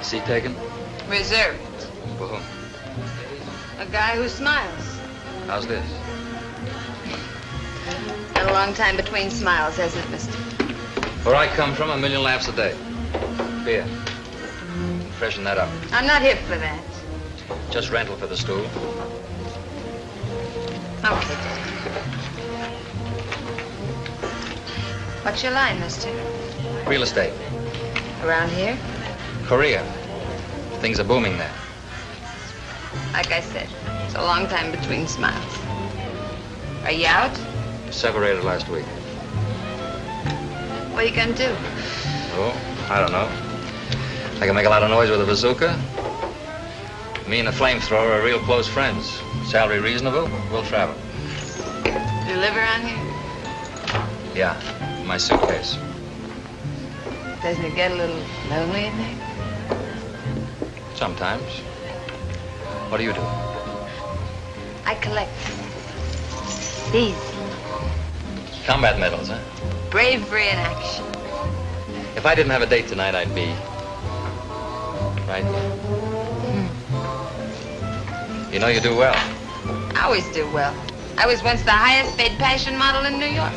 Seat taken? Reserved. For whom? A guy who smiles. How's this? Been a long time between smiles, hasn't it, mister? Where I come from, 1,000,000 laughs a day. Beer. Freshen that up. I'm not here for that. Just rental for the stool. Okay. What's your line, mister? Real estate. Around here? Korea. Things are booming there. Like I said, it's a long time between smiles. Are you out? Separated last week. What are you gonna do? Oh, I don't know. I can make a lot of noise with a bazooka. Me and a flamethrower are real close friends. Salary reasonable, we'll travel. You live around here? Yeah, my suitcase. Doesn't it get a little lonely in there? Sometimes. What do you do? I collect these. Combat medals, huh? Bravery in action. If I didn't have a date tonight, I'd be right here. You know you do well. I always do well. I was once the highest paid fashion model in New York.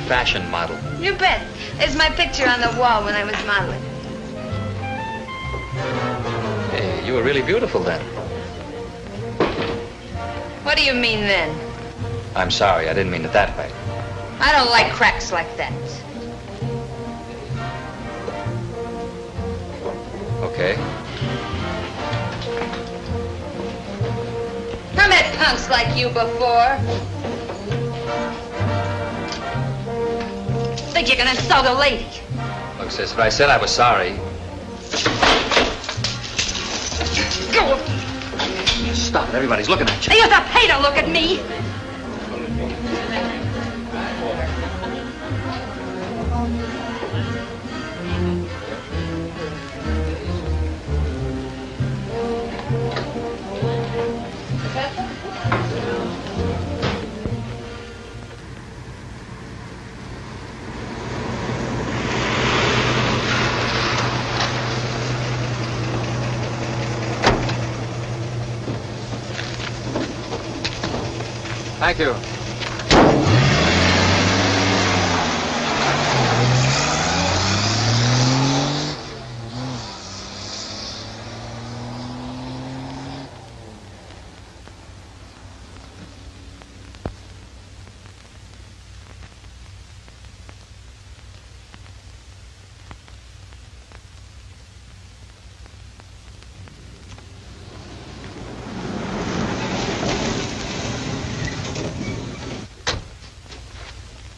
Fashion model. You bet. There's my picture on the wall when I was modeling. Hey, you were really beautiful then. What do you mean then? I'm sorry, I didn't mean it that way. I don't like cracks like that. Okay. I met punks like you before. Think you can insult a lady? Look, sis, if I said I was sorry... Go! Stop it, everybody's looking at you. You have to pay to look at me. Thank you.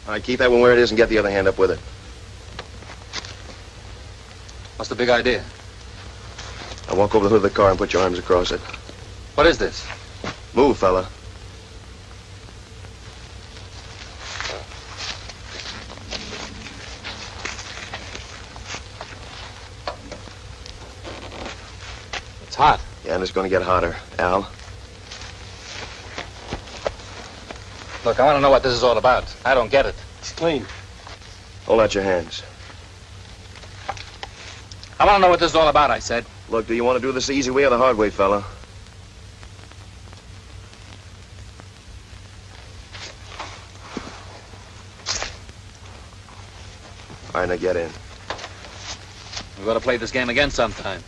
All right, keep that one where it is and get the other hand up with it. What's the big idea? Now walk over the hood of the car and put your arms across it. What is this? Move, fella. It's hot. Yeah, and it's going to get hotter. Al? Look, I want to know what this is all about. I don't get it. It's clean. Hold out your hands. I want to know what this is all about, I said. Look, do you want to do this the easy way or the hard way, fella? All right, now get in. We've got to play this game again sometime.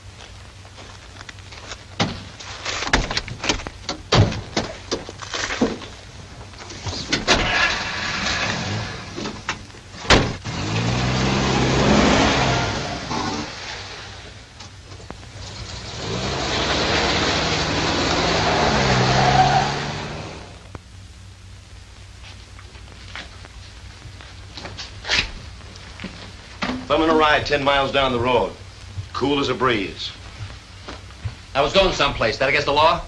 I'm gonna ride 10 miles down the road. Cool as a breeze. I was going someplace. That against the law?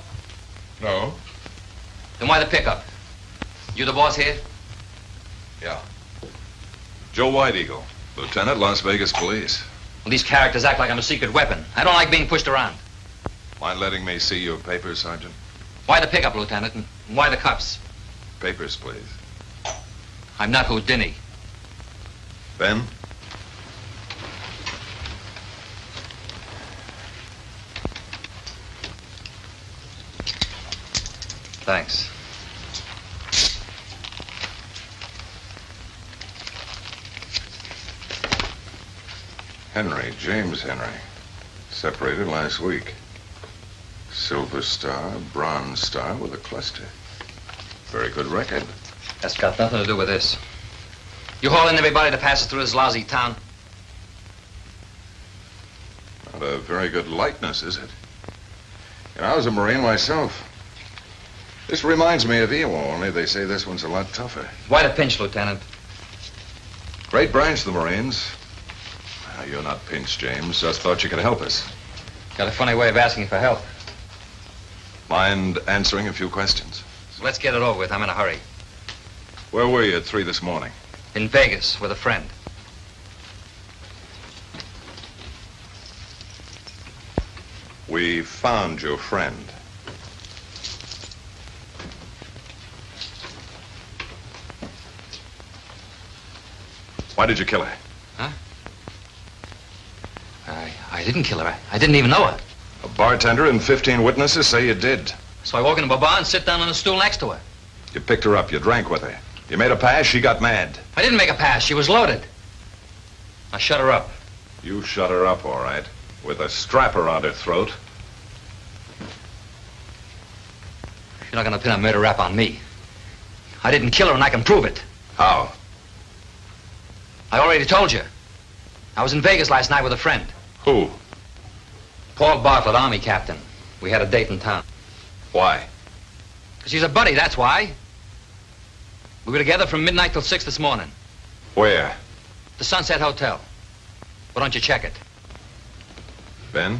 No. Then why the pickup? You the boss here? Yeah. Joe White Eagle, Lieutenant, Las Vegas Police. Well, these characters act like I'm a secret weapon. I don't like being pushed around. Mind letting me see your papers, Sergeant? Why the pickup, Lieutenant? And why the cuffs? Papers, please. I'm not Houdini. Ben? Thanks. Henry, James Henry. Separated last week. Silver Star, Bronze Star with a cluster. Very good record. That's got nothing to do with this. You hauling everybody that passes through this lousy town? Not a very good likeness, is it? And I was a Marine myself. This reminds me of Ewell, only they say this one's a lot tougher. Why the pinch, Lieutenant? Great branch, the Marines. You're not pinched, James. Just thought you could help us. Got a funny way of asking for help. Mind answering a few questions? So let's get it over with. I'm in a hurry. Where were you at 3 this morning? In Vegas with a friend. We found your friend. Why did you kill her? Huh? I didn't kill her. I didn't even know her. A bartender and 15 witnesses say you did. So I walk into the bar and sit down on a stool next to her. You picked her up. You drank with her. You made a pass. She got mad. I didn't make a pass. She was loaded. I shut her up. You shut her up, all right, with a strap around her throat. You're not going to pin a murder rap on me. I didn't kill her, and I can prove it. How? I already told you. I was in Vegas last night with a friend. Who? Paul Bartlett, Army captain. We had a date in town. Why? Because he's a buddy, that's why. We were together from midnight till 6 this morning. Where? The Sunset Hotel. Why don't you check it? Ben?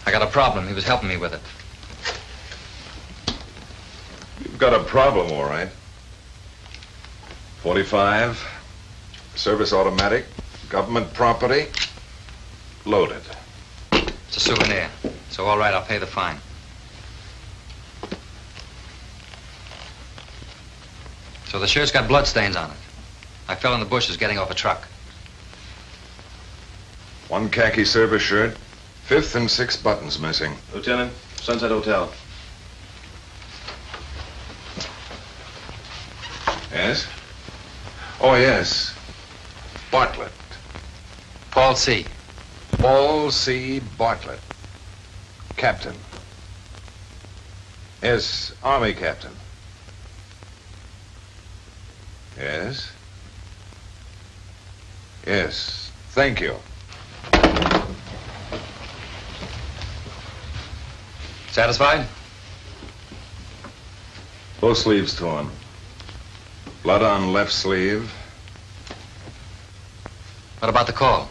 I got a problem. He was helping me with it. You've got a problem, all right. 45, service automatic, government property, loaded. It's a souvenir. So, all right, I'll pay the fine. So the shirt's got bloodstains on it. I fell in the bushes getting off a truck. 1 khaki service shirt, 5th and 6th buttons missing. Lieutenant, Sunset Hotel. Yes? Oh, yes. Bartlett. Paul C. Paul C. Bartlett. Captain. Yes, Army captain. Yes? Yes, thank you. Satisfied? Both sleeves torn. Blood on left sleeve. What about the call?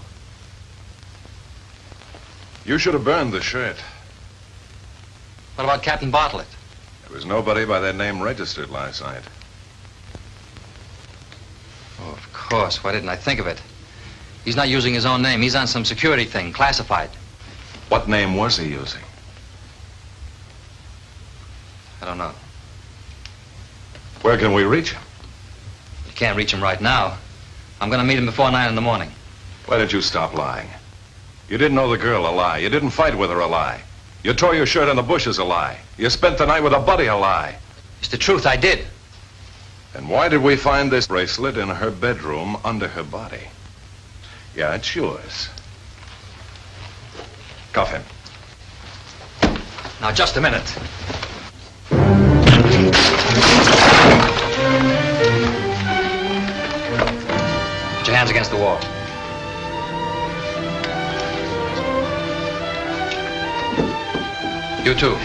You should have burned the shirt. What about Captain Bartlett? There was nobody by that name registered last night. Oh, of course. Why didn't I think of it? He's not using his own name. He's on some security thing, classified. What name was he using? I don't know. Where can we reach him? You can't reach him right now. I'm going to meet him before 9 in the morning. Why didn't you stop lying? You didn't know the girl, a lie. You didn't fight with her, a lie. You tore your shirt in the bushes, a lie. You spent the night with a buddy, a lie. It's the truth, I did. And why did we find this bracelet in her bedroom under her body? Yeah, it's yours. Cuff him. Now, just a minute. Put your hands against the wall. You too.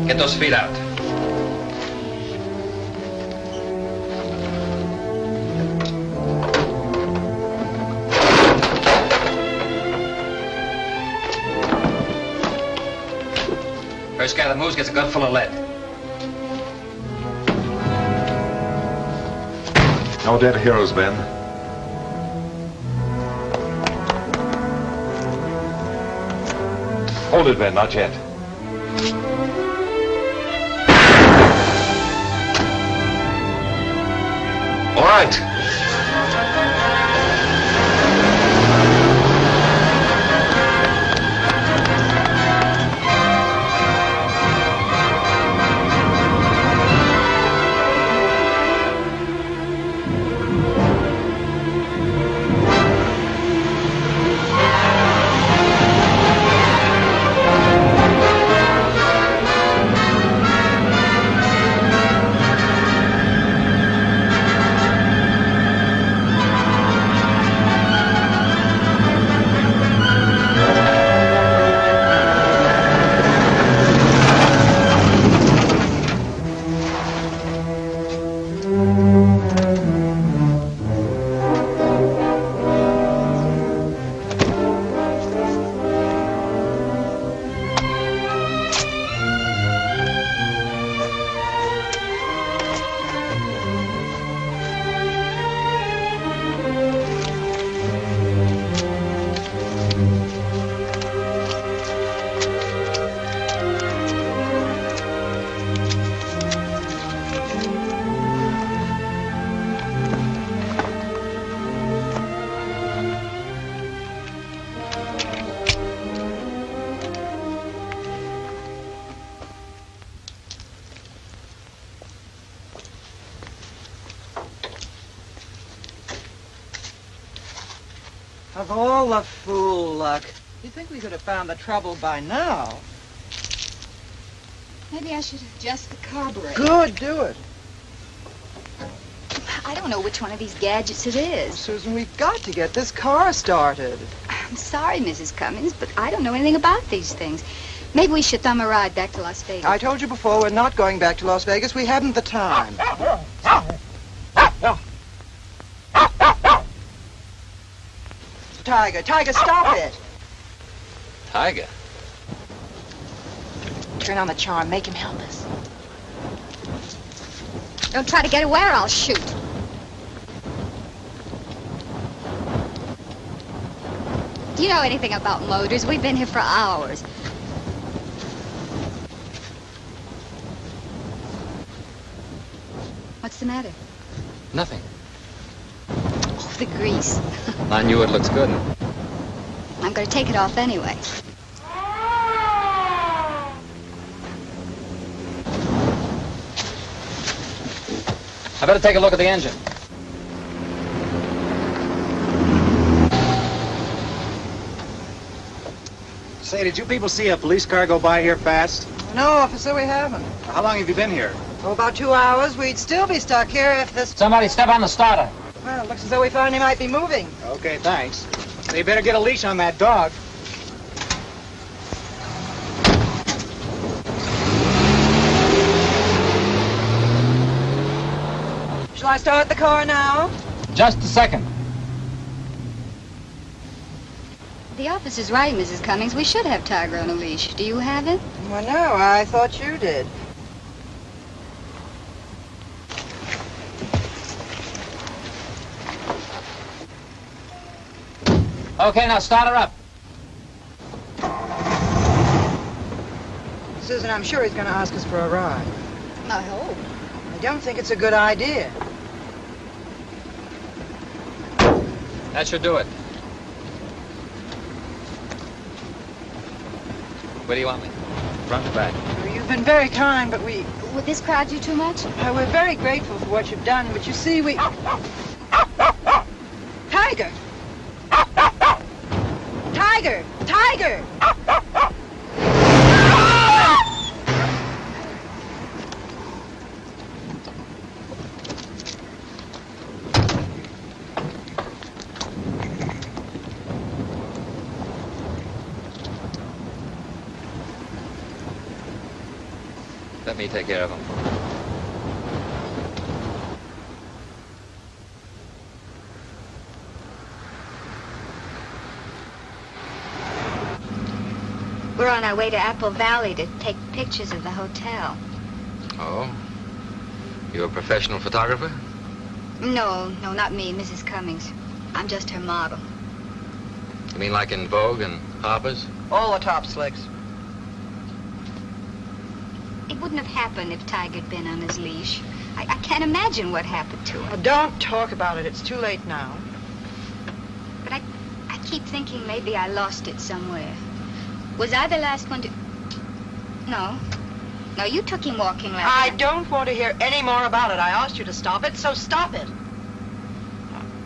Get those feet out. First guy that moves gets a gun full of lead. No dead heroes, Ben. Hold it, Ben, not yet. All right. Of all the fool luck, you'd think we could have found the trouble by now. Maybe I should adjust the carburetor. Good, do it. I don't know which one of these gadgets it is. Susan, we've got to get this car started. I'm sorry, Mrs. Cummings, but I don't know anything about these things. Maybe we should thumb a ride back to Las Vegas. I told you before, we're not going back to Las Vegas. We haven't the time. Tiger, stop it. Tiger? Turn on the charm. Make him help us. Don't try to get away or I'll shoot. Do you know anything about motors? We've been here for hours. What's the matter? Nothing. Oh, the grease. I knew it looks good. I'm going to take it off anyway. I better take a look at the engine. Say, did you people see a police car go by here fast? No, officer, we haven't. How long have you been here? Oh, about 2 hours. We'd still be stuck here if this... Somebody step on the starter. Well, it looks as though we finally might be moving. Okay, thanks. So you better get a leash on that dog. Shall I start the car now? Just a second. The officer's right, Mrs. Cummings. We should have Tiger on a leash. Do you have him? Well, no, I thought you did. Okay, now start her up. Susan, I'm sure he's going to ask us for a ride. I hope. I don't think it's a good idea. That should do it. Where do you want me? Front or back? You've been very kind, but we... Would this crowd you too much? We're very grateful for what you've done, but you see, we... Tiger! Tiger! Tiger! Let me take care of him. We're on our way to Apple Valley to take pictures of the hotel. Oh? You a professional photographer? No, not me, Mrs. Cummings. I'm just her model. You mean like in Vogue and Harper's? All the top slicks. It wouldn't have happened if Tiger'd been on his leash. I can't imagine what happened to him. Don't talk about it. It's too late now. But I keep thinking maybe I lost it somewhere. Was I the last one to... No. No, you took him walking like I that. don't want to hear any more about it. I asked you to stop it, so stop it.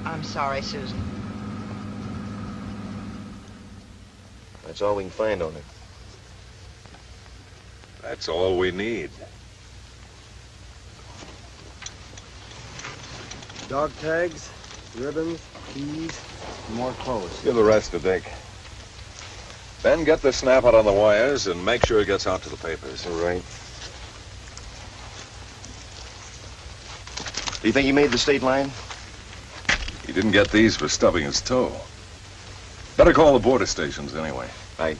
I'm sorry, Susan. That's all we can find on it. That's all we need. Dog tags, ribbons, keys, and more clothes. Give the rest to Dick. Ben, get the snap out on the wires and make sure it gets out to the papers. All right. Do you think he made the state line? He didn't get these for stubbing his toe. Better call the border stations anyway. Right.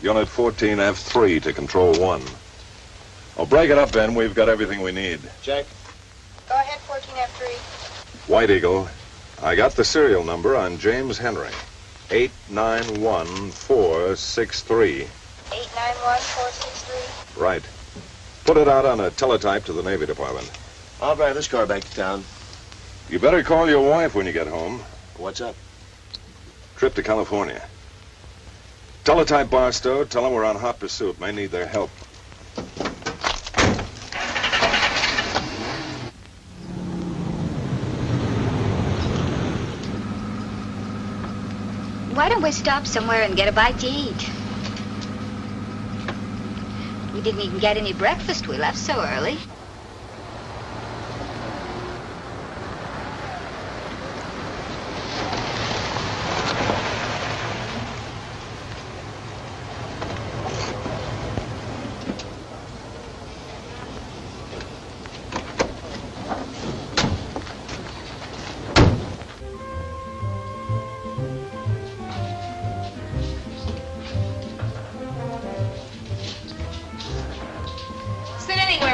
Unit 14 F3 to Control 1. Oh, break it up, Ben. We've got everything we need. Check. Go ahead, 14F3. White Eagle, I got the serial number on James Henry. 891463. 891463. Right. Put it out on a teletype to the Navy Department. I'll drive this car back to town. You better call your wife when you get home. What's up? Trip to California. Teletype Barstow, tell them we're on hot pursuit. May need their help. Why don't we stop somewhere and get a bite to eat? We didn't even get any breakfast. We left so early.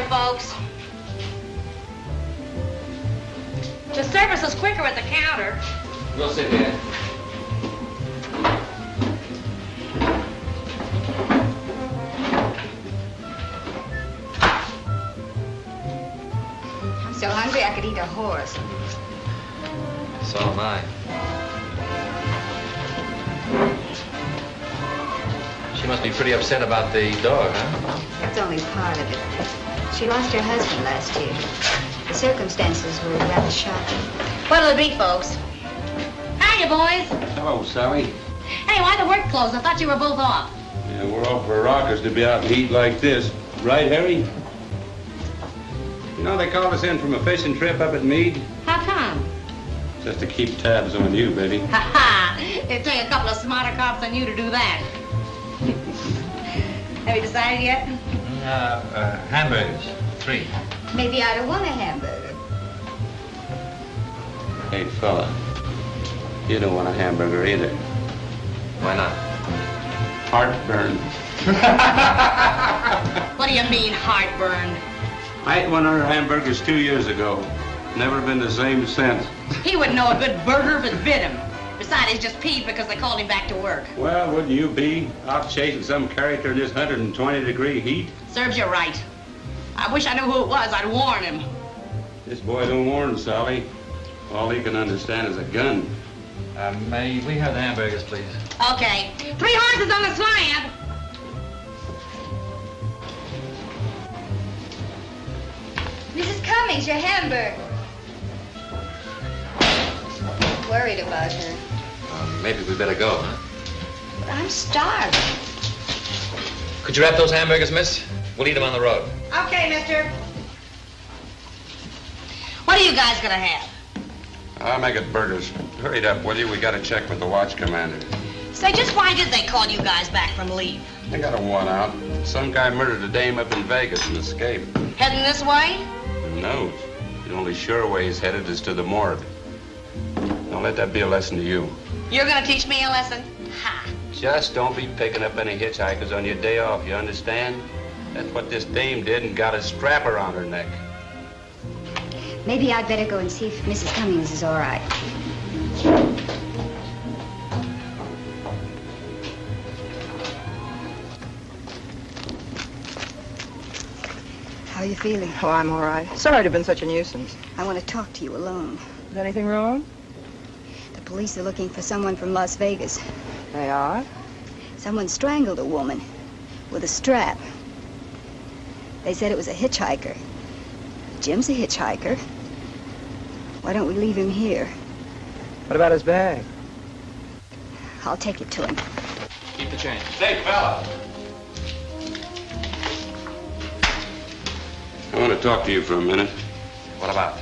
Folks. The service is quicker at the counter. We'll sit here. I'm so hungry I could eat a horse. So am I. She must be pretty upset about the dog, huh? That's only part of it. She lost her husband last year. The circumstances were rather shocking. What'll it be, folks? Hiya, boys. Hello, Sally. Hey, why the work closed? I thought you were both off. Yeah, we're off for rockers to be out in heat like this. Right, Harry? You know, they called us in from a fishing trip up at Meade. How come? Just to keep tabs on you, baby. Ha ha! It'd take a couple of smarter cops than you to do that. Have you decided yet? Hamburgers. 3. Maybe I don't want a hamburger. Hey, fella. You don't want a hamburger either. Why not? Heartburn. What do you mean, heartburn? I ate one of her hamburgers 2 years ago. Never been the same since. He wouldn't know a good burger if it bit him. Besides, he's just peeved because they called him back to work. Well, wouldn't you be? Out chasing some character in this 120-degree heat? Serves you right. I wish I knew who it was. I'd warn him. This boy don't warn, Sally. All he can understand is a gun. May we have the hamburgers, please? Okay. 3 horses on the slab. Mrs. Cummings, your hamburger. Worried about her. Maybe we better go, huh? But I'm starving. Could you wrap those hamburgers, miss? We'll eat them on the road. Okay, mister. What are you guys gonna have? I'll make it burgers. Hurry it up, will you? We got to check with the watch commander. Say, just why did they call you guys back from leave? I got a one out. Some guy murdered a dame up in Vegas and escaped. Heading this way? Who knows? The only sure way he's headed is to the morgue. Don't let that be a lesson to you. You're gonna teach me a lesson? Ha! Just don't be picking up any hitchhikers on your day off, you understand? That's what this dame did and got a strap around her neck. Maybe I'd better go and see if Mrs. Cummings is all right. How are you feeling? Oh, I'm all right. Sorry to have been such a nuisance. I want to talk to you alone. Is anything wrong? The police are looking for someone from Las Vegas. They are? Someone strangled a woman with a strap. They said it was a hitchhiker. Jim's a hitchhiker. Why don't we leave him here? What about his bag? I'll take it to him. Keep the change. Say, fella. I want to talk to you for a minute. What about?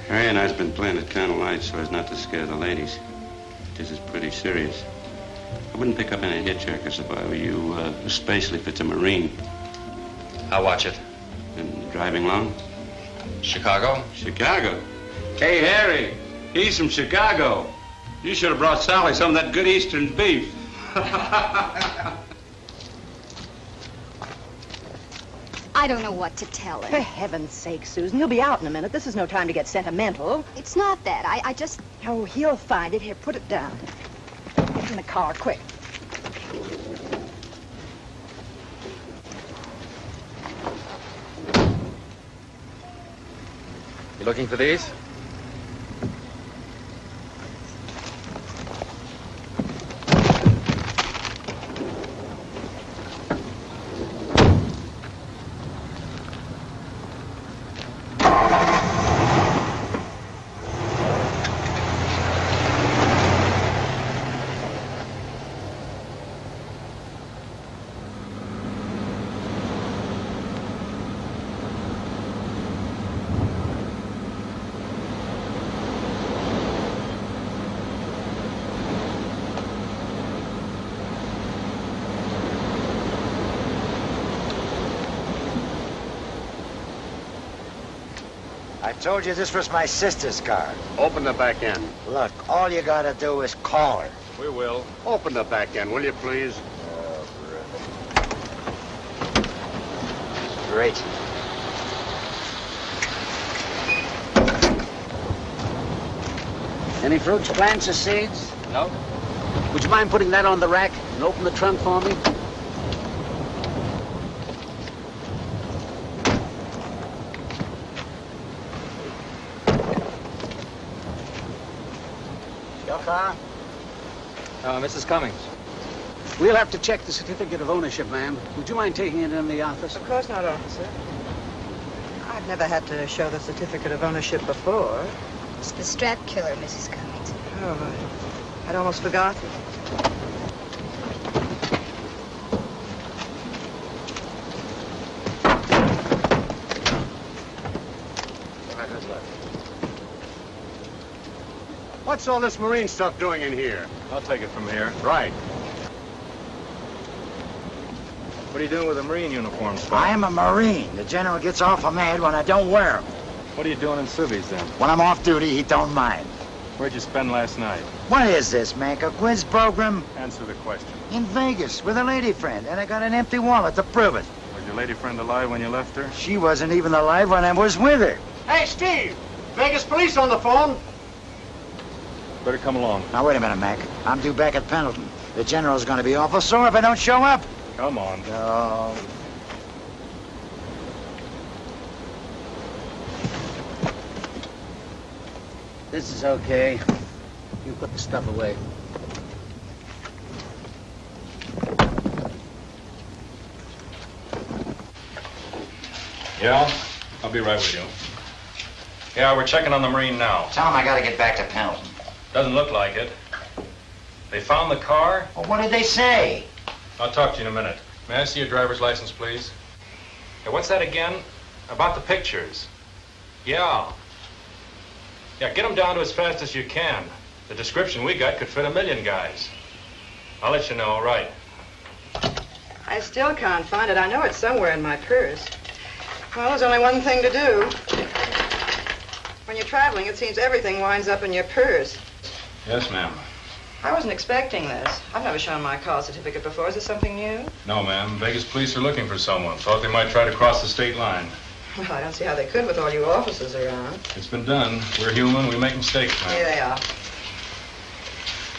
Harry and I's been playing it kind of light so as not to scare the ladies. This is pretty serious. I wouldn't pick up any hitchhikers if I were you, especially if it's a Marine. I'll watch it. And driving long? Chicago? Chicago? Hey, Harry, he's from Chicago. You should have brought Sally some of that good Eastern beef. I don't know what to tell For him. heaven's sake, Susan, he'll be out in a minute. This is no time to get sentimental. It's not that. I just... Oh, he'll find it. Here, put it down. Get in the car, quick. You looking for these? I told you this was my sister's car. Open the back end. Look, all you gotta do is call her. We will. Open the back end, will you, please? Oh, brother. Great. Any fruits, plants, or seeds? No. Would you mind putting that on the rack and open the trunk for me? Your car? Mrs. Cummings. We'll have to check the certificate of ownership, ma'am. Would you mind taking it in the office? Of course not, officer. I've never had to show the certificate of ownership before. It's the strap killer, Mrs. Cummings. Oh, I'd almost forgotten. What's all this Marine stuff doing in here? I'll take it from here. Right. What are you doing with a Marine uniform, Spud? I am a Marine. The general gets awful mad when I don't wear them. What are you doing in civvies, then? When I'm off duty, he don't mind. Where'd you spend last night? What is this, Mac? A quiz program? Answer the question. In Vegas with a lady friend, and I got an empty wallet to prove it. Was your lady friend alive when you left her? She wasn't even alive when I was with her. Hey, Steve! Vegas police on the phone. Better come along. Now, wait a minute, Mac. I'm due back at Pendleton. The general's gonna be awful sore if I don't show up. Come on. Oh. This is okay. You put the stuff away. Yeah, I'll be right with you. Yeah, we're checking on the Marine now. Tell him I gotta get back to Pendleton. Doesn't look like it. They found the car? Well, what did they say? I'll talk to you in a minute. May I see your driver's license, please? Hey, what's that again? About the pictures. Yeah. Yeah, get them down to as fast as you can. The description we got could fit 1,000,000 guys. I'll let you know, all right. I still can't find it. I know it's somewhere in my purse. Well, there's only one thing to do. When you're traveling, it seems everything winds up in your purse. Yes, ma'am. I wasn't expecting this. I've never shown my call certificate before. Is this something new? No, ma'am. Vegas police are looking for someone. Thought they might try to cross the state line. Well, I don't see how they could with all you officers around. It's been done. We're human. We make mistakes, ma'am. Here they are.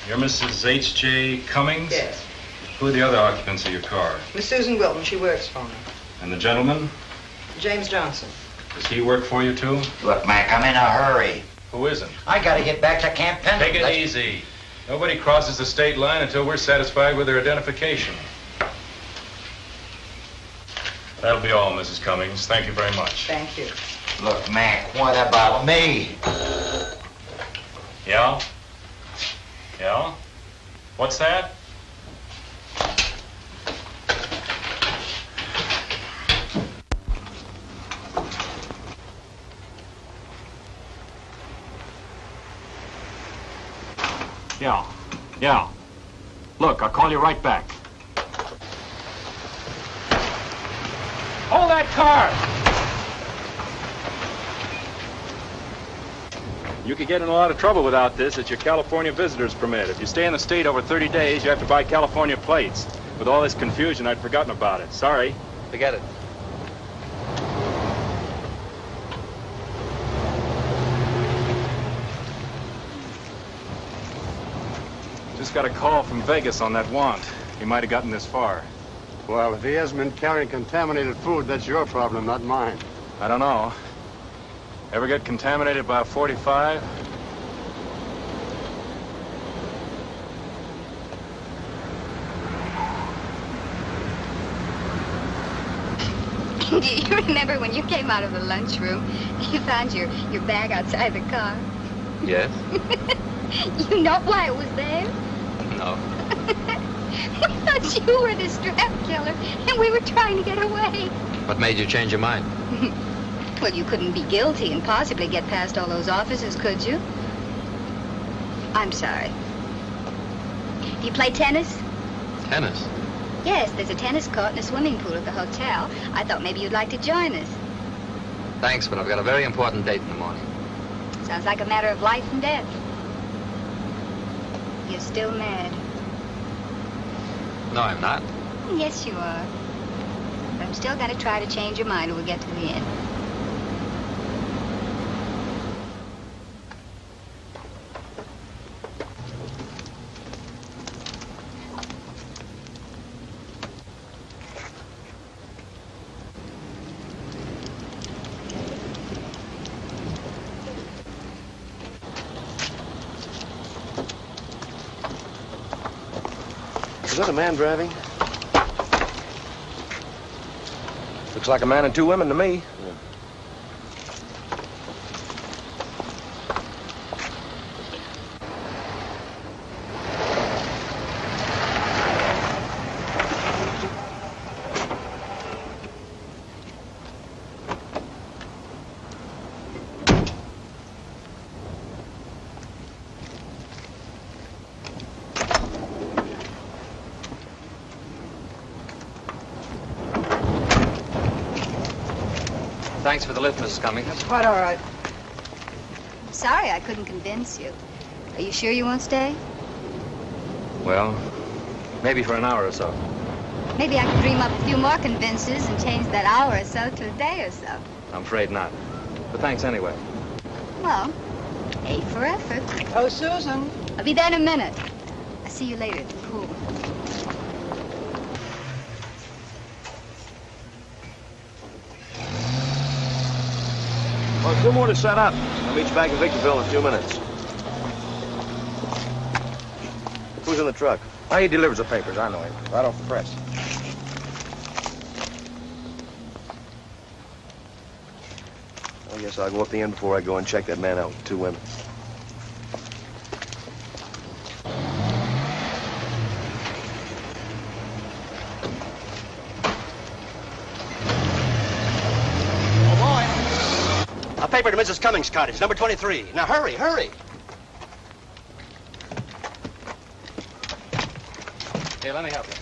You're Mrs. H.J. Cummings? Yes. Who are the other occupants of your car? Miss Susan Wilton. She works for me. And the gentleman? James Johnson. Does he work for you, too? Look, Mac, I'm in a hurry. Who isn't? I gotta get back to Camp Pendleton. Take it easy. Nobody crosses the state line until we're satisfied with their identification. That'll be all, Mrs. Cummings. Thank you very much. Thank you. Look, Mac, what about me? Yeah? Yeah? What's that? Yeah. Yeah. Look, I'll call you right back. Hold that car! You could get in a lot of trouble without this. It's your California visitor's permit. If you stay in the state over 30 days, you have to buy California plates. With all this confusion, I'd forgotten about it. Sorry. Forget it. Just got a call from Vegas on that want. He might have gotten this far. Well, if he hasn't been carrying contaminated food, that's your problem, not mine. I don't know. Ever get contaminated by a 45? Do you remember when you came out of the lunchroom, you found your bag outside the car? Yes? You know why it was there? No. We thought you were the strap killer, and we were trying to get away. What made you change your mind? Well, you couldn't be guilty and possibly get past all those officers, could you? I'm sorry. Do you play tennis? Tennis? Yes, there's a tennis court and a swimming pool at the hotel. I thought maybe you'd like to join us. Thanks, but I've got a very important date in the morning. Sounds like a matter of life and death. You're still mad. No, I'm not. Yes, you are. But I'm still going to try to change your mind when we get to the end. Is that a man driving? Looks like a man and two women to me. Thanks for the lift, Mrs. Cummings. That's quite all right. Sorry I couldn't convince you. Are you sure you won't stay? Well, maybe for an hour or so. Maybe I could dream up a few more convinces and change that hour or so to a day or so. I'm afraid not. But thanks anyway. Well, A for effort. Oh, Susan. I'll be there in a minute. I'll see you later at the pool. Well, 2 more to set up. I'll meet you back in Victorville in a few minutes. Who's in the truck? Oh, he delivers the papers. I know him. Right off the press. I guess I'll go up the inn before I go and check that man out with 2 women. A paper to Mrs. Cummings' cottage, number 23. Now, hurry, hurry. Here, let me help you.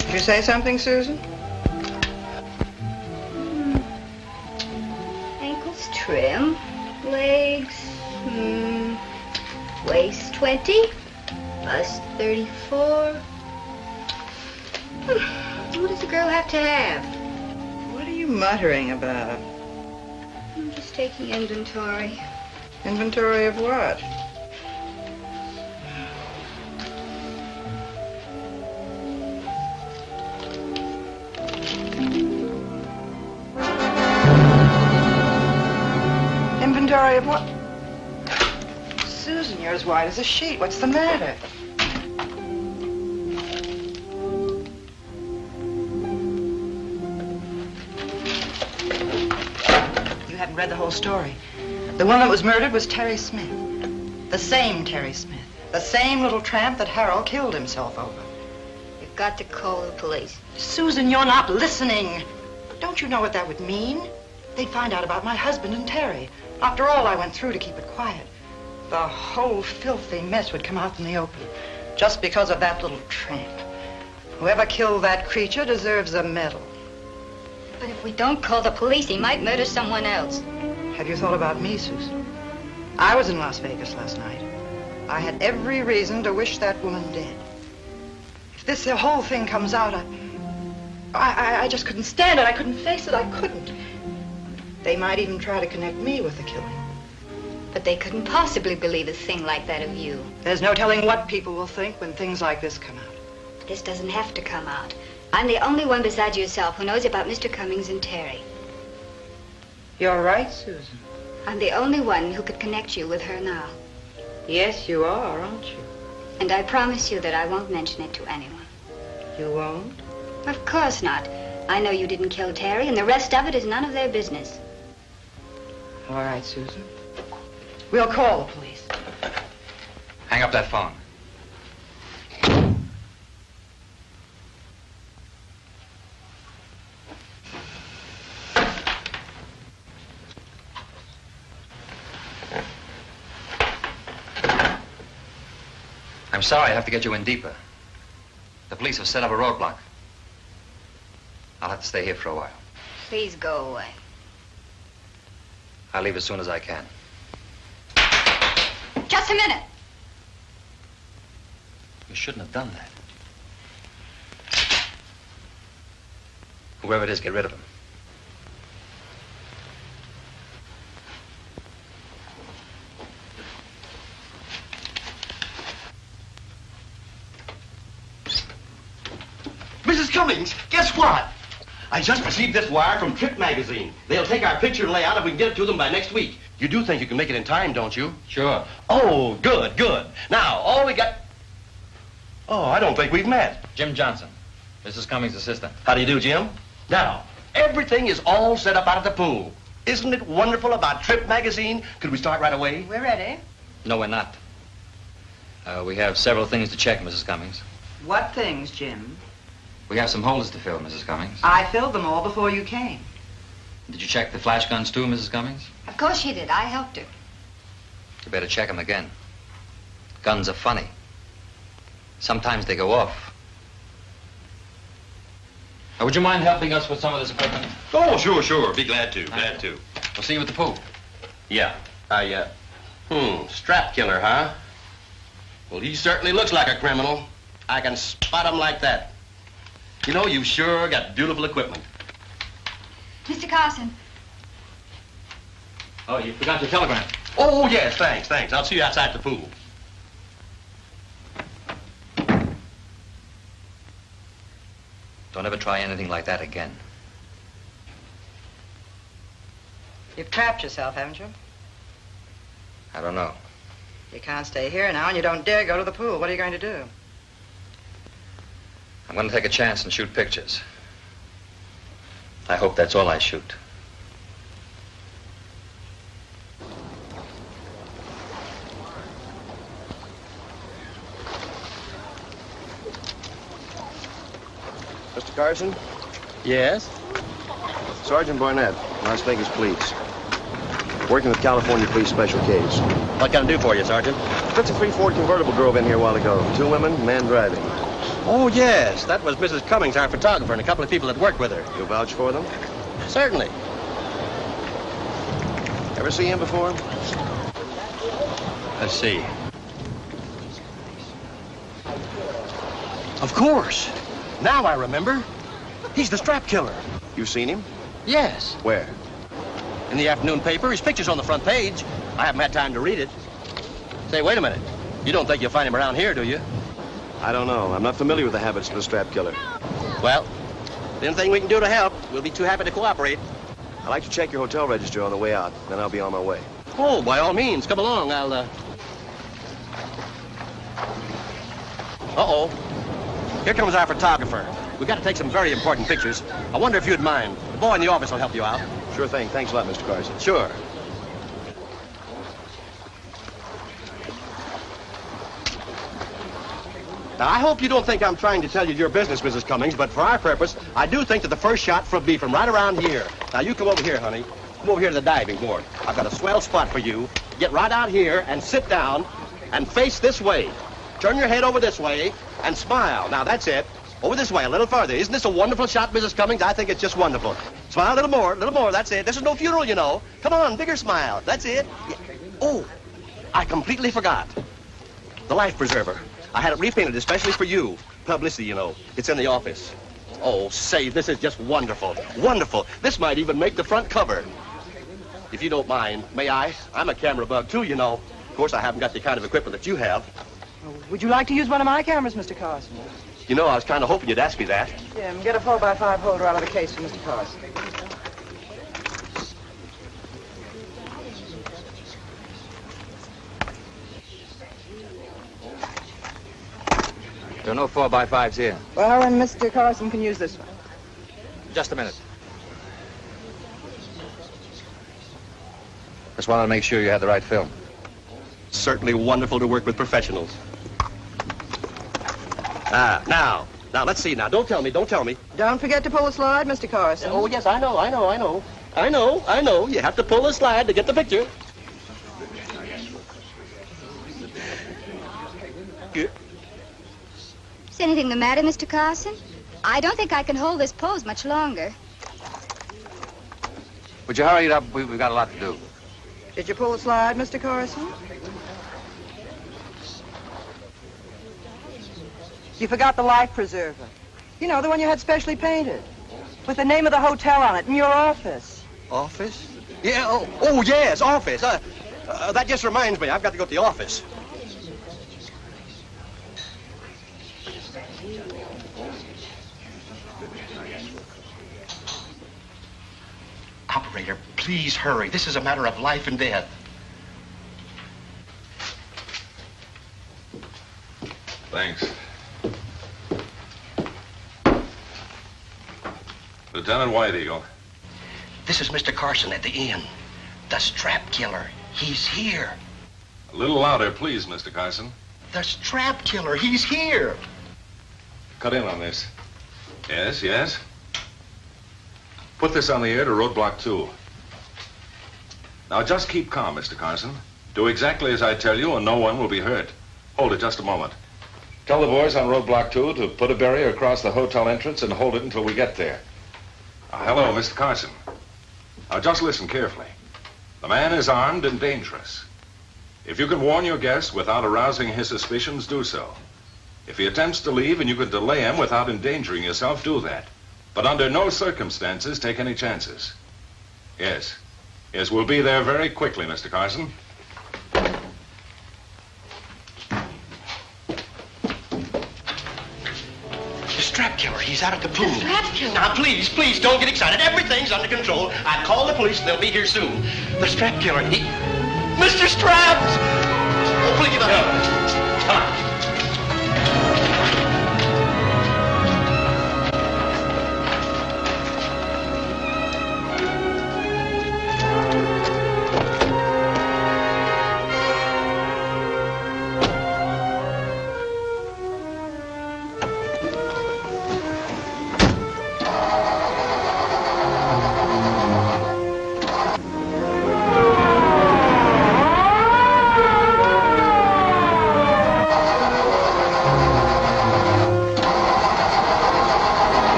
Did you say something, Susan? Ankles trim, legs, waist 20, bust 34. What does a girl have to have? What are you muttering about? I'm just taking inventory. Inventory of what? Inventory of what? Susan, you're as white as a sheet. What's the matter? You haven't read the whole story. The one that was murdered was Terry Smith. The same Terry Smith. The same little tramp that Harold killed himself over. You've got to call the police. Susan, you're not listening. Don't you know what that would mean? They'd find out about my husband and Terry. After all I went through to keep it quiet. The whole filthy mess would come out in the open. Just because of that little tramp. Whoever killed that creature deserves a medal. But if we don't call the police, he might murder someone else. Have you thought about me, Susan? I was in Las Vegas last night. I had every reason to wish that woman dead. If this whole thing comes out, I just couldn't stand it. I couldn't face it. I couldn't. They might even try to connect me with the killing. But they couldn't possibly believe a thing like that of you. There's no telling what people will think when things like this come out. This doesn't have to come out. I'm the only one besides yourself who knows about Mr. Cummings and Terry. You're right, Susan. I'm the only one who could connect you with her now. Yes, you are, aren't you? And I promise you that I won't mention it to anyone. You won't? Of course not. I know you didn't kill Terry, and the rest of it is none of their business. All right, Susan. We'll call the police. Hang up that phone. I'm sorry I have to get you in deeper. The police have set up a roadblock. I'll have to stay here for a while. Please go away. I'll leave as soon as I can. Just a minute. You shouldn't have done that. Whoever it is, get rid of him. Mrs. Cummings, guess what? I just received this wire from Trip magazine. They'll take our picture and layout if we can get it to them by next week. You do think you can make it in time, don't you? Sure. Oh, good, good. Now, all we got... Oh, I don't think we've met. Jim Johnson. Mrs. Cummings' assistant. How do you do, Jim? Now, everything is all set up out at the pool. Isn't it wonderful about Trip magazine? Could we start right away? We're ready. No, we're not. We have several things to check, Mrs. Cummings. What things, Jim? We have some holes to fill, Mrs. Cummings. I filled them all before you came. Did you check the flash guns too, Mrs. Cummings? Of course she did. I helped her. You better check them again. Guns are funny. Sometimes they go off. Would you mind helping us with some of this equipment? Oh, sure. Be glad to. Glad to. We'll see you at the pool. Yeah. Strap killer, huh? Well, he certainly looks like a criminal. I can spot him like that. You know, you've sure got beautiful equipment. Mr. Carson. Oh, you forgot your telegram. Oh, yes, thanks. I'll see you outside the pool. Don't ever try anything like that again. You've trapped yourself, haven't you? I don't know. You can't stay here now, and you don't dare go to the pool. What are you going to do? I'm going to take a chance and shoot pictures. I hope that's all I shoot. Mr. Carson? Yes? Sergeant Barnett, Las Vegas Police. Working with California Police Special Case. What can I do for you, Sergeant? 53 Ford convertible drove in here a while ago. 2 women, man driving. Oh, yes. That was Mrs. Cummings, our photographer, and a couple of people that worked with her. You vouch for them? Certainly. Ever see him before? Let's see. Of course. Now I remember. He's the strap killer. You've seen him? Yes. Where? In the afternoon paper. His picture's on the front page. I haven't had time to read it. Say, wait a minute. You don't think you'll find him around here, do you? I don't know. I'm not familiar with the habits of the strap killer. Well, anything we can do to help, we'll be too happy to cooperate. I'd like to check your hotel register on the way out. Then I'll be on my way. Oh, by all means. Come along. I'll, Uh-oh. Here comes our photographer. We've got to take some very important pictures. I wonder if you'd mind. The boy in the office will help you out. Sure thing. Thanks a lot, Mr. Carson. Sure. Now, I hope you don't think I'm trying to tell you your business, Mrs. Cummings, but for our purpose, I do think that the first shot will be from right around here. Now, you come over here, honey. Come over here to the diving board. I've got a swell spot for you. Get right out here and sit down and face this way. Turn your head over this way and smile. Now, that's it. Over this way, a little further. Isn't this a wonderful shot, Mrs. Cummings? I think it's just wonderful. Smile a little more, that's it. This is no funeral, you know. Come on, bigger smile. That's it. Yeah. Oh, I completely forgot. The life preserver. I had it repainted especially for you. Publicity, you know. It's in the office. Oh, say, this is just wonderful. Wonderful. This might even make the front cover. If you don't mind, may I? I'm a camera bug, too, you know. Of course, I haven't got the kind of equipment that you have. Would you like to use one of my cameras, Mr. Carson? You know, I was kind of hoping you'd ask me that. Jim, get a 4x5 holder out of the case for Mr. Carson. There are no 4x5s here. Well, then Mr. Carson can use this one. Just a minute. Just wanted to make sure you had the right film. Certainly wonderful to work with professionals. Now, let's see now. Don't tell me. Don't forget to pull the slide, Mr. Carson. Oh, yes, I know. You have to pull the slide to get the picture. Is anything the matter, Mr. Carson? I don't think I can hold this pose much longer. Would you hurry it up? We've got a lot to do. Did you pull the slide, Mr. Carson? You forgot the life preserver. You know, the one you had specially painted. With the name of the hotel on it in your office. Office? Yeah, oh yes, office. That just reminds me, I've got to go to the office. Operator, please hurry. This is a matter of life and death. Thanks. Lieutenant White Eagle. This is Mr. Carson at the inn. The strap killer. He's here. A little louder, please, Mr. Carson. The strap killer. He's here. Cut in on this. Yes, yes. Put this on the air to roadblock 2. Now, just keep calm, Mr. Carson. Do exactly as I tell you, and no one will be hurt. Hold it just a moment. Tell the boys on roadblock 2 to put a barrier across the hotel entrance and hold it until we get there. Hello, Mr. Carson. Now, just listen carefully. The man is armed and dangerous. If you can warn your guest without arousing his suspicions, do so. If he attempts to leave and you can delay him without endangering yourself, do that. But under no circumstances take any chances. Yes. Yes, we'll be there very quickly, Mr. Carson. The strap killer. He's out at the pool. The strap killer? Now, please, please, don't get excited. Everything's under control. I called the police and they'll be here soon. The strap killer, he... Mr. Straps! Oh, please, give up. Come on.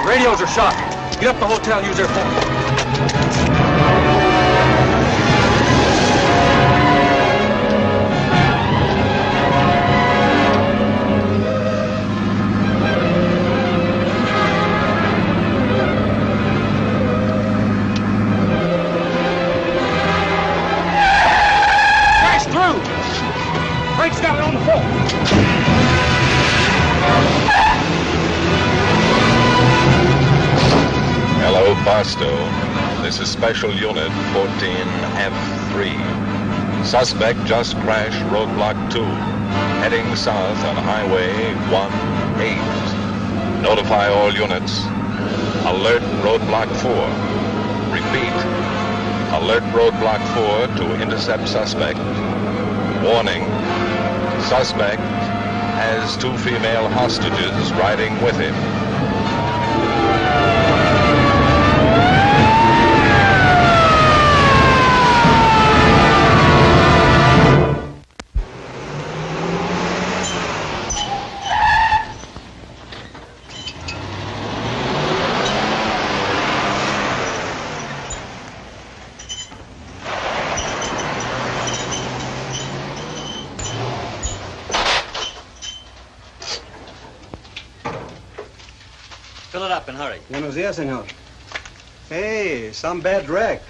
Radios are shot. Get up the hotel, use their phone. Frank's got it on the phone. Hello, Barstow. This is Special Unit 14F3. Suspect just crashed roadblock 2, heading south on Highway 18. Notify all units. Alert roadblock 4. Repeat. Alert roadblock 4 to intercept suspect. Warning. Suspect has 2 female hostages riding with him. Fill it up and hurry. Buenos dias, senor. Hey, some bad wreck.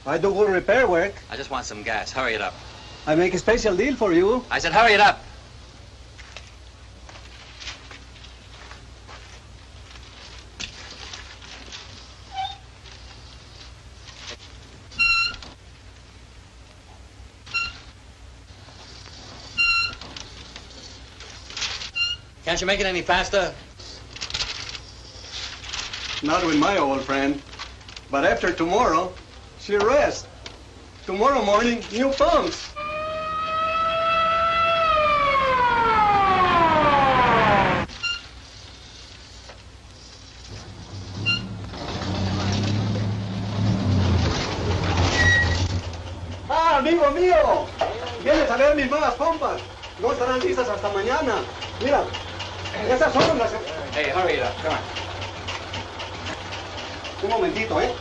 I do good repair work. I just want some gas. Hurry it up. I make a special deal for you. I said hurry it up. Can't you make it any faster? Not with my old friend. But after tomorrow, she rests. Tomorrow morning, new pumps. Amigo mío, vienes a ver mis nuevas pompas. No estarán listas hasta mañana. Mira, esas son las... Hey, hurry it up. Come on. Un momentito, ¿eh?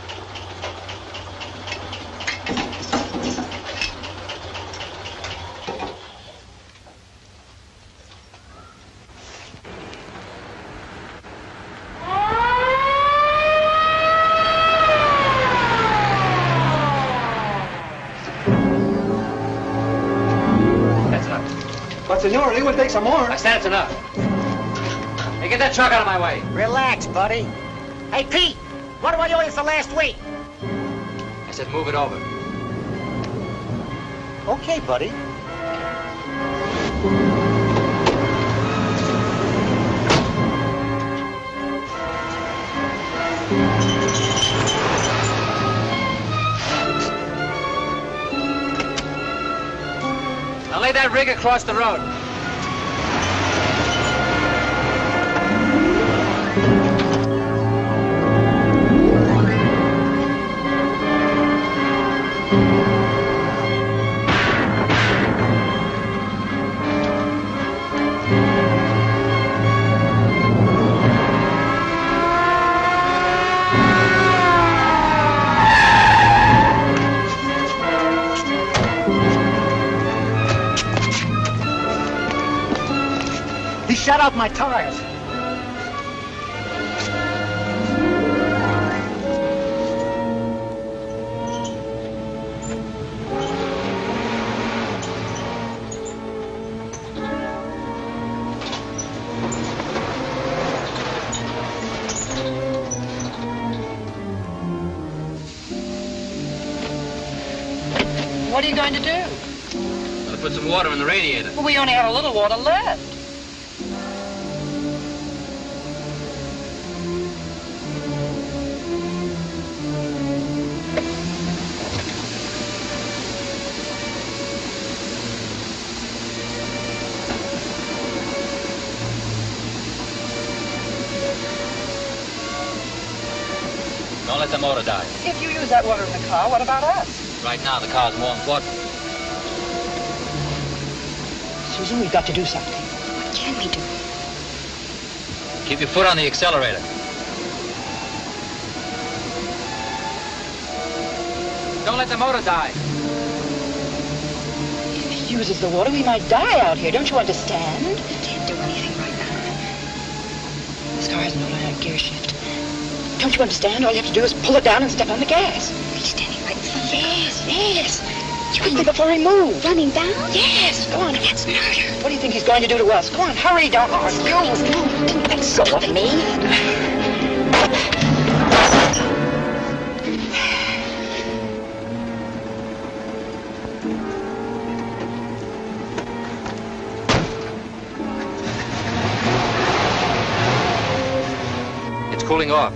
But, senor, it will take some more. I said it's enough. Hey, get that truck out of my way. Relax, buddy. Hey, Pete, what do I owe you for last week? I said move it over. Okay, buddy. Now lay that rig across the road. He shot out my tires. What are you going to do? I'm gonna put some water in the radiator. Well, we only have a little water left. Don't let the motor die. If you use that water in the car, what about us? Right now, the car's more important. Susan, we've got to do something. What can we do? Keep your foot on the accelerator. Don't let the motor die. If he uses the water, we might die out here. Don't you understand? Can't do anything right now. This car has an automatic gear shift. Don't you understand? All you have to do is pull it down and step on the gas. He's standing right in front of us. Yes. Quickly before he moves. Running down? Yes. Go on. That's murder. What do you think he's going to do to us? Go on, hurry. Don't argue. No. Didn't let go of me. It's cooling off.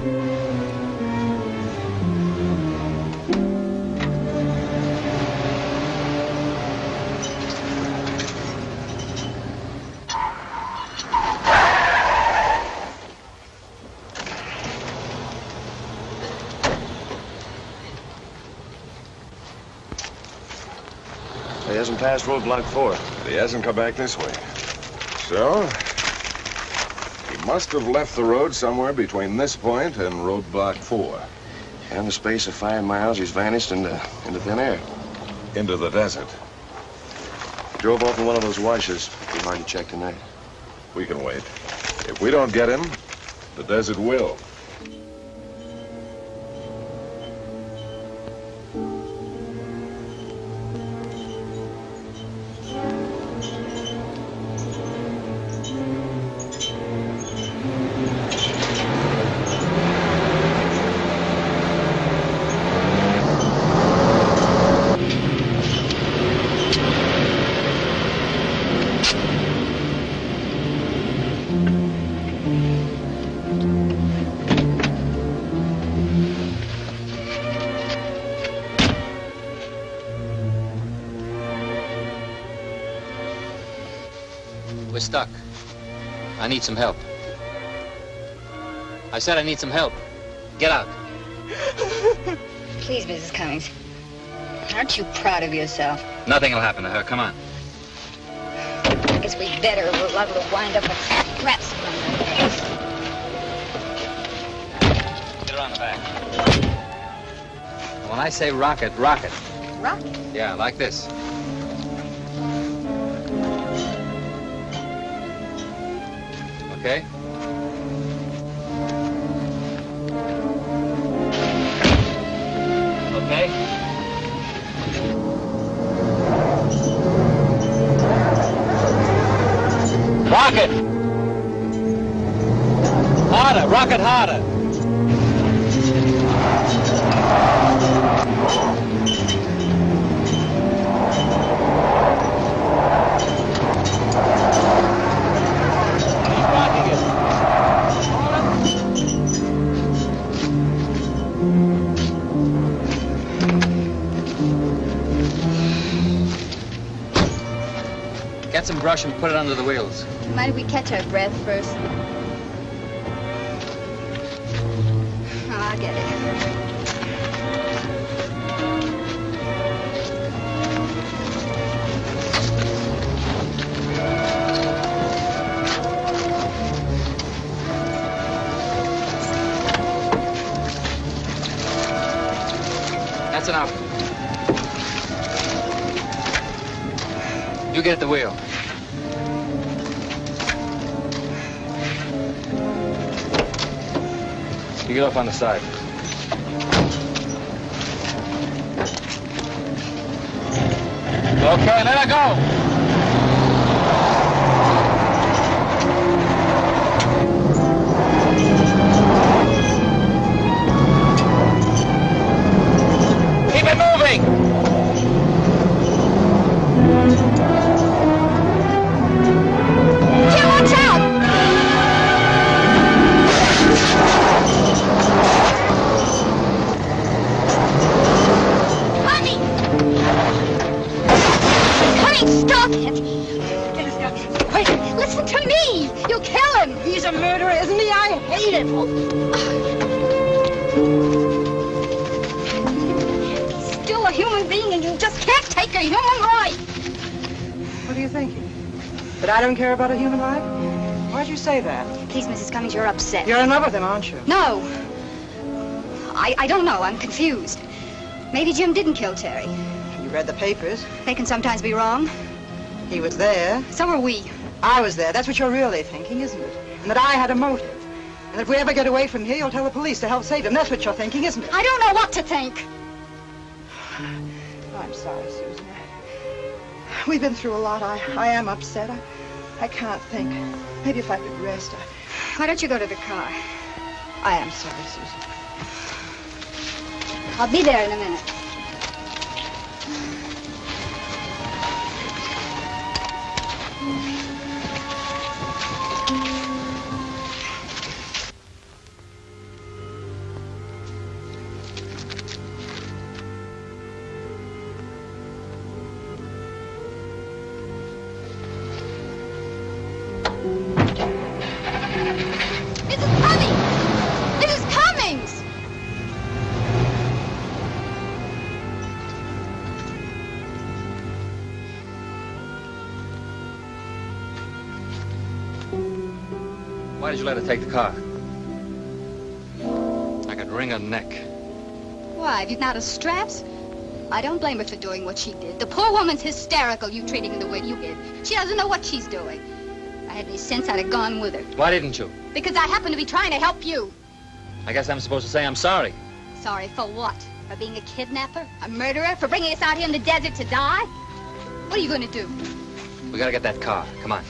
He hasn't passed roadblock 4. He hasn't come back this way. So, he must have left the road somewhere between this point and roadblock 4. And in the space of 5 miles, he's vanished into thin air. Into the desert. Drove off in one of those washes. Be hard to check tonight. We can wait. If we don't get him, the desert will. We're stuck. I need some help. I said I need some help. Get out. Please, Mrs. Cummings. Aren't you proud of yourself? Nothing will happen to her. Come on. I guess we better. We're liable to wind up with scraps on our hands. Get her on the back. When I say rocket, rocket. Rocket? Yeah, like this. Okay? Okay? Rocket! Harder, rocket harder. Keep rocking it. Get some brush and put it under the wheels. Mind if we catch our breath first? Oh, I'll get it. That's enough. You get at the wheel. You get off on the side. Okay, let her go. Keep it moving. Jim, watch out! Stop it! Wait, listen to me! You'll kill him! He's a murderer, isn't he? I hate him. He's still a human being, and you just can't take a human life! What are you thinking? That I don't care about a human life? Why'd you say that? Please, Mrs. Cummings, you're upset. You're in love with him, aren't you? No. I don't know. I'm confused. Maybe Jim didn't kill Terry. You read the papers. They can sometimes be wrong. He was there. So were we. I was there. That's what you're really thinking, isn't it? And that I had a motive. And if we ever get away from here, you'll tell the police to help save him. That's what you're thinking, isn't it? I don't know what to think. I'm sorry, Susan. We've been through a lot. I am upset. I can't think. Maybe if I could rest. Why don't you go to the car? I am sorry, Susan. I'll be there in a minute. Why did you let her take the car? I could wring her neck. Why, have you not a straps? I don't blame her for doing what she did. The poor woman's hysterical, you treating her the way you did. She doesn't know what she's doing. If I had any sense, I'd have gone with her. Why didn't you? Because I happen to be trying to help you. I guess I'm supposed to say I'm sorry. Sorry for what? For being a kidnapper? A murderer? For bringing us out here in the desert to die? What are you going to do? We gotta get that car. Come on.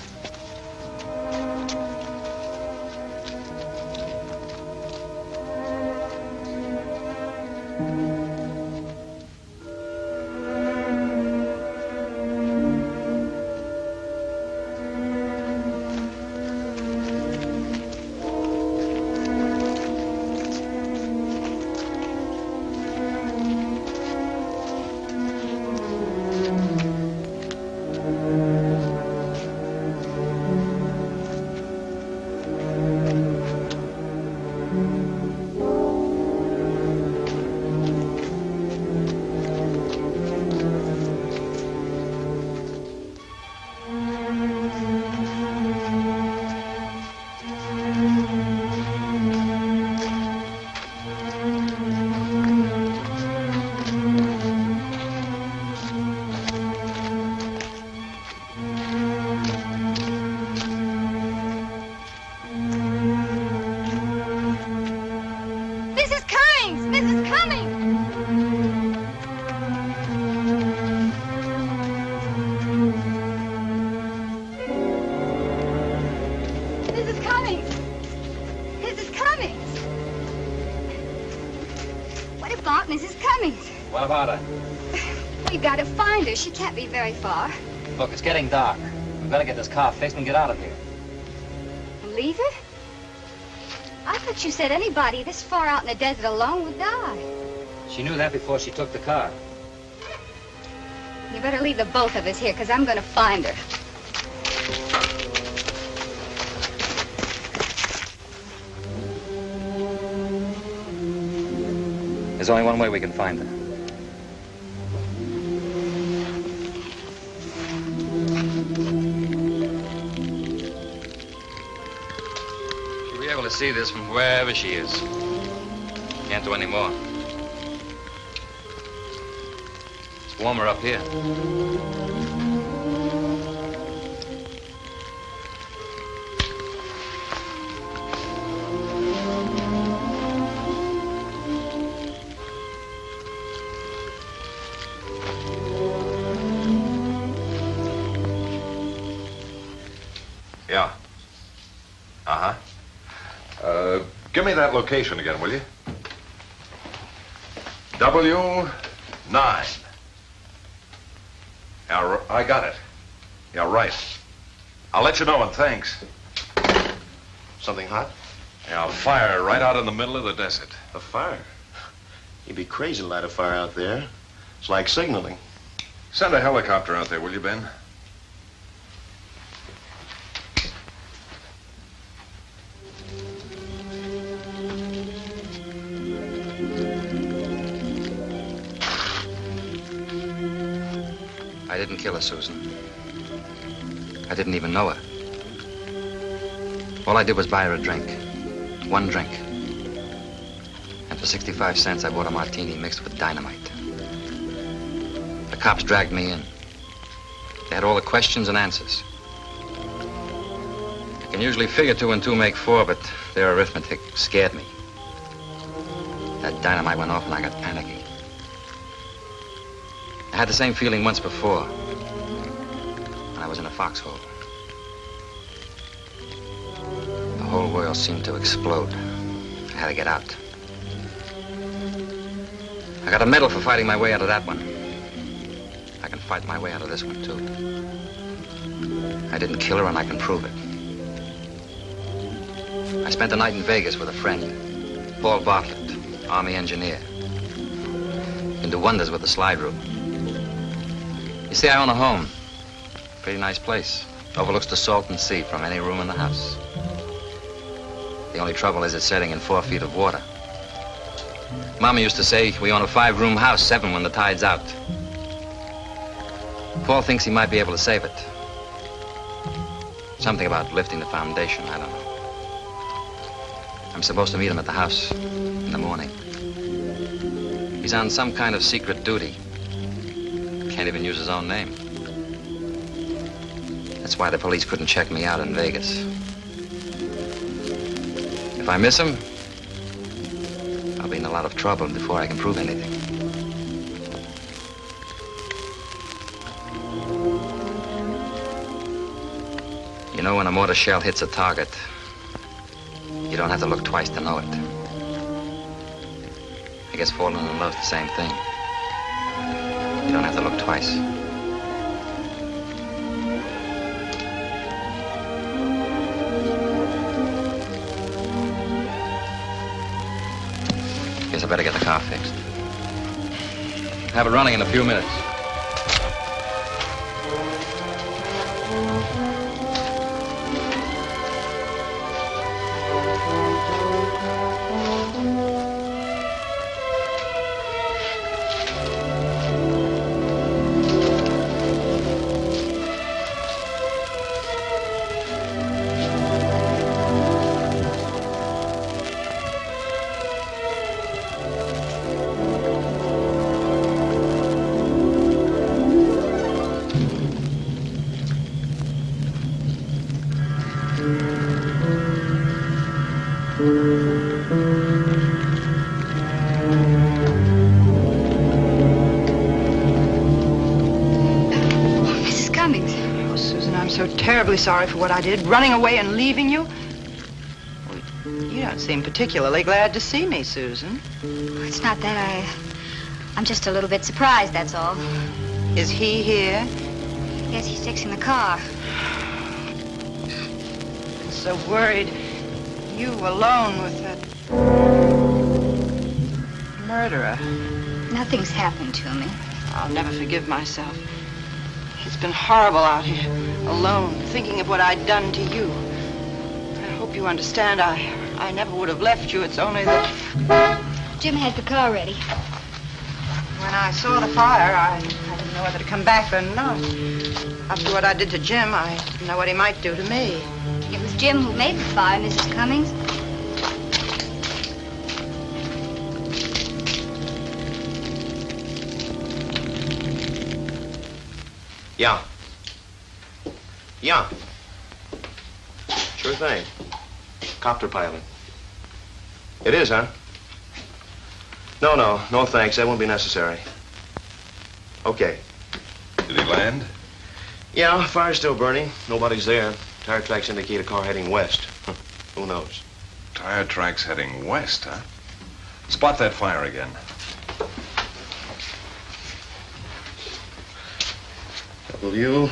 Cummings! Mrs. Cummings! Mrs. Cummings! Mrs. Cummings! What about Mrs. Cummings? What about her? We've got to find her. She can't be very far. Look, it's getting dark. We've got to get this car fixed and get out of here. Leave her? I thought you said anybody this far out in the desert alone would die. She knew that before she took the car. You better leave the both of us here, because I'm going to find her. There's only one way we can find her. She'll be able to see this from wherever she is. Can't do any more. It's warmer up here. Yeah. Uh-huh. Give me that location again, will you? W9. Yeah, I got it. Yeah, right. I'll let you know, and thanks. Something hot? Yeah, a fire right out in the middle of the desert. A fire? You'd be crazy to light a fire out there. It's like signaling. Send a helicopter out there, will you, Ben? I didn't kill her, Susan. I didn't even know her. All I did was buy her a drink. One drink. And for 65 cents, I bought a martini mixed with dynamite. The cops dragged me in. They had all the questions and answers. I can usually figure 2 and 2 make 4, but their arithmetic scared me. That dynamite went off and I got panicky. I had the same feeling once before, when I was in a foxhole. The whole world seemed to explode. I had to get out. I got a medal for fighting my way out of that one. I can fight my way out of this one, too. I didn't kill her, and I can prove it. I spent the night in Vegas with a friend, Paul Bartlett, Army engineer. Can do wonders with the slide rule. You see, I own a home. Pretty nice place. Overlooks the Salton Sea from any room in the house. The only trouble is it's setting in 4 feet of water. Mama used to say we own a 5-room house, 7 when the tide's out. Paul thinks he might be able to save it. Something about lifting the foundation, I don't know. I'm supposed to meet him at the house in the morning. He's on some kind of secret duty. Can't even use his own name. That's why the police couldn't check me out in Vegas. If I miss him, I'll be in a lot of trouble before I can prove anything. You know, when a mortar shell hits a target, you don't have to look twice to know it. I guess falling in love's the same thing. You don't have to look twice. Guess I better get the car fixed. Have it running in a few minutes. terribly sorry for what I did, running away and leaving you. You don't seem particularly glad to see me, Susan. It's not that. I'm just a little bit surprised, that's all. Is he here? Yes, he's fixing the car. I'm so worried. You alone with that murderer. Nothing's happened to me. I'll never forgive myself. It's been horrible out here, alone, thinking of what I'd done to you. I hope you understand. I never would have left you. It's only that... Jim had the car ready. When I saw the fire, I didn't know whether to come back or not. After what I did to Jim, I didn't know what he might do to me. It was Jim who made the fire, Mrs. Cummings. Yeah. Yeah. Sure thing. Copter pilot. It is, huh? No thanks. That won't be necessary. Okay. Did he land? Yeah, fire's still burning. Nobody's there. Tire tracks indicate a car heading west. Who knows? Tire tracks heading west, huh? Spot that fire again. W9.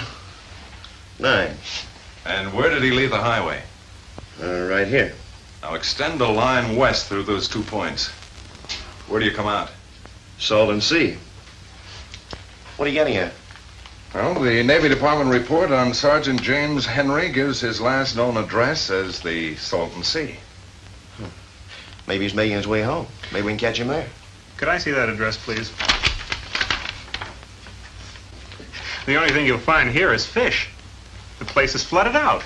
And where did he leave the highway? Right here. Now extend the line west through those 2 points. Where do you come out? Salton Sea. What are you getting at? Well, the Navy Department report on Sergeant James Henry gives his last known address as the Salton Sea. Maybe he's making his way home. Maybe we can catch him there. Could I see that address, please? The only thing you'll find here is fish. The place is flooded out.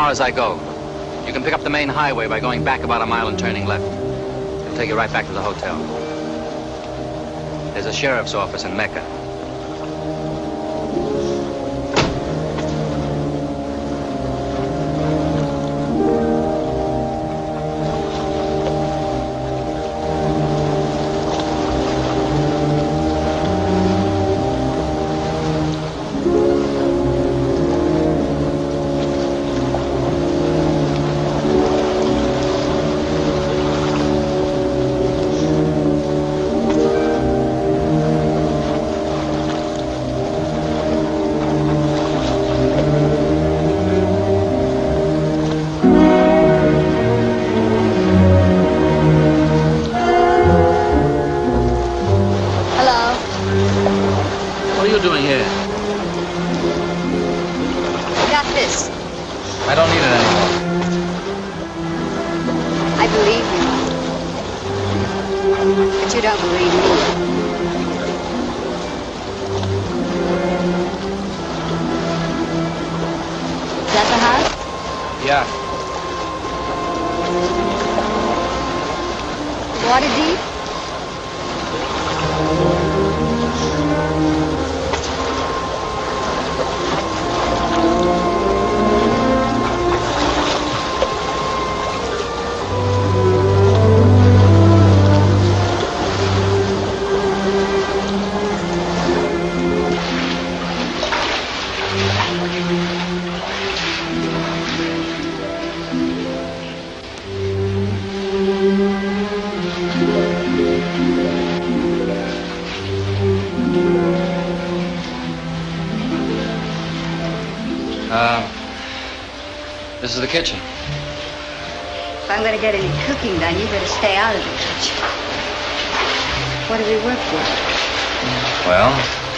As I go. You can pick up the main highway by going back about a mile and turning left. It'll take you right back to the hotel. There's a sheriff's office in Mecca. This is the kitchen. If I'm going to get any cooking done, you better stay out of the kitchen. What do we work for? Well,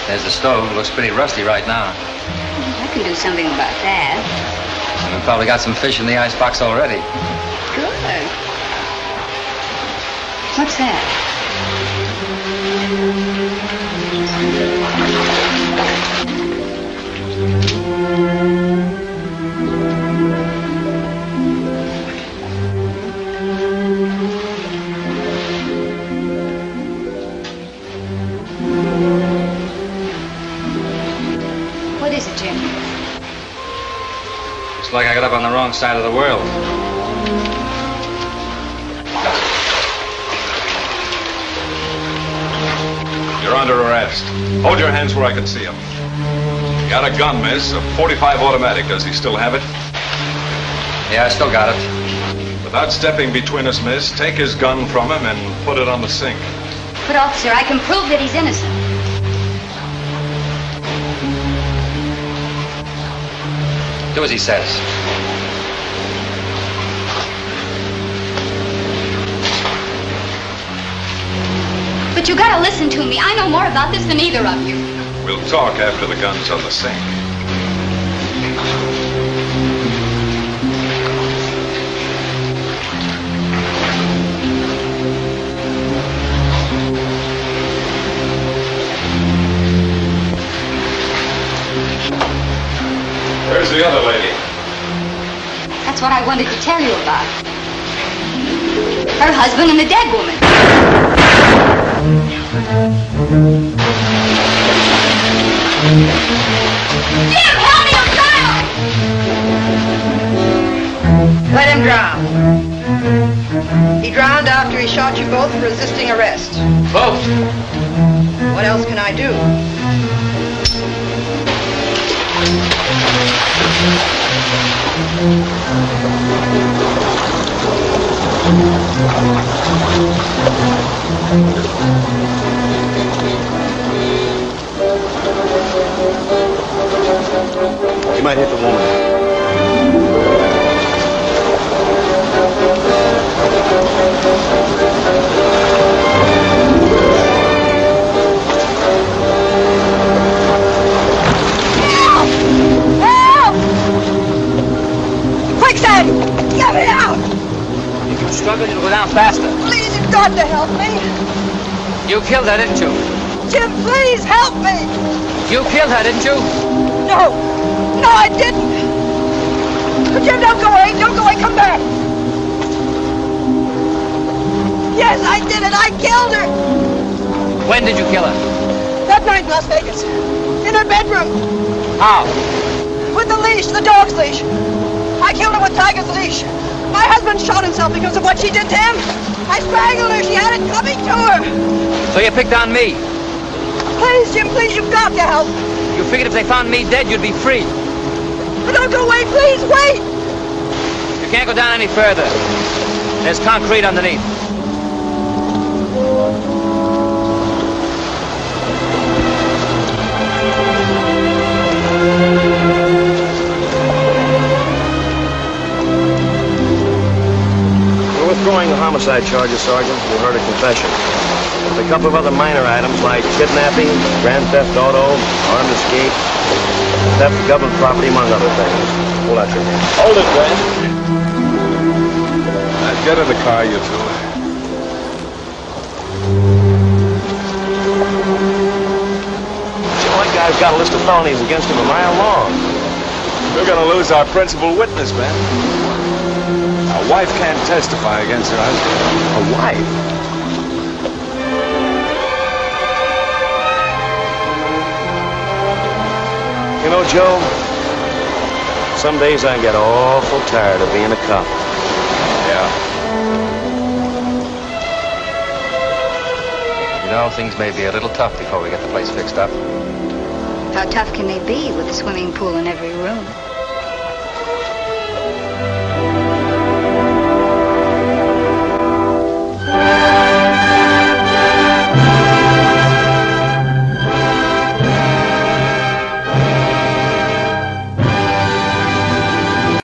there's the stove. It looks pretty rusty right now. I can do something about that. And we've probably got some fish in the icebox already. Good. What's that? is it, Jim? Looks like I got up on the wrong side of the world. You're under arrest. Hold your hands where I can see them. You got a gun, miss. A .45 automatic. Does he still have it? Yeah, I still got it. Without stepping between us, miss, take his gun from him and put it on the sink. But, officer, I can prove that he's innocent. Do as he says. But you gotta listen to me. I know more about this than either of you. We'll talk after the gun's on the sink. Where's the other lady? That's what I wanted to tell you about. Her husband and the dead woman. Jim, help me, I'm drowned! Let him drown. He drowned after he shot you both for resisting arrest. Both? What else can I do? You might hit the woman. Quicksand! Get me out! If you struggle, you'll go down faster. Please, you've got to help me. You killed her, didn't you? Jim, please help me. You killed her, didn't you? No. No, I didn't. Jim, don't go away. Don't go away. Come back. Yes, I did it. I killed her. When did you kill her? That night in Las Vegas. In her bedroom. How? With the leash, the dog's leash. I killed her with Tiger's leash. My husband shot himself because of what she did to him. I strangled her. She had it coming to her. So you picked on me? Please, Jim, please, you've got to help. You figured if they found me dead, you'd be free. But don't go away, please, wait. You can't go down any further. There's concrete underneath. We're withdrawing the homicide charges, Sergeant. We heard a confession. With a couple of other minor items like kidnapping, grand theft auto, armed escape, theft of government property, among other things. Pull out your hand. Hold it, Grant. Now get in the car, you two. One guy's got a list of felonies against him a mile long. We're gonna lose our principal witness, Ben. A wife can't testify against her husband. A wife? You know, Joe, some days I get awful tired of being a cop. Yeah. You know, things may be a little tough before we get the place fixed up. How tough can they be with a swimming pool in every room?